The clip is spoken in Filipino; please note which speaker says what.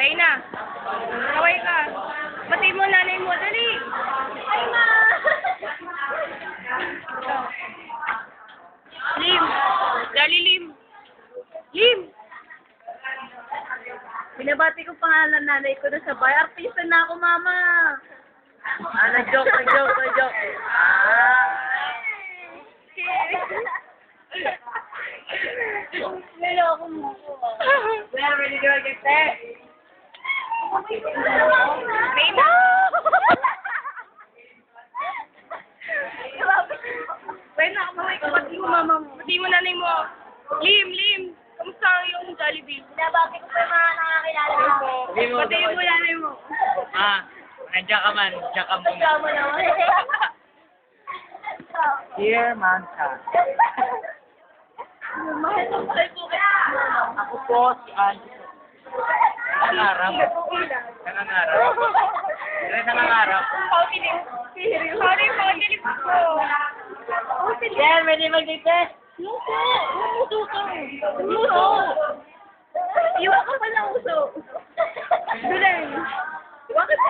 Speaker 1: Reyna, kaway ka. Pati mo nanay mo, dali.
Speaker 2: Ay, ma!
Speaker 1: Lim. Dali, Lim. Lim.
Speaker 2: Binabati ko pangalan nanay ko doon sa bahay. Artista na ako, mama.
Speaker 1: Nag-joke.
Speaker 2: Niloko mo ko.
Speaker 1: Well, ready to get there. Reyna. Reyna, kamaway ka. Pati mo mama mo. Pati mo nanay mo. Lim. Kamusta yung Jollibee?
Speaker 2: Binabati ko pa yung mga nakakilala ko.
Speaker 1: Pati mo nanay mo.
Speaker 3: Nandiyan ka man. Diyan ka muna.
Speaker 2: Kasama naman.
Speaker 3: Dear Mansa,
Speaker 2: Mahal ko po kaya.
Speaker 3: ako po si Angie. Nangangarap. Nangangarap.
Speaker 1: Sorry, pangitilis ko.
Speaker 3: Yan, ready mag-test?
Speaker 2: Umuso ka. Umuso. Iwa ka pa ng uso. Dulay. Iwa ka pa.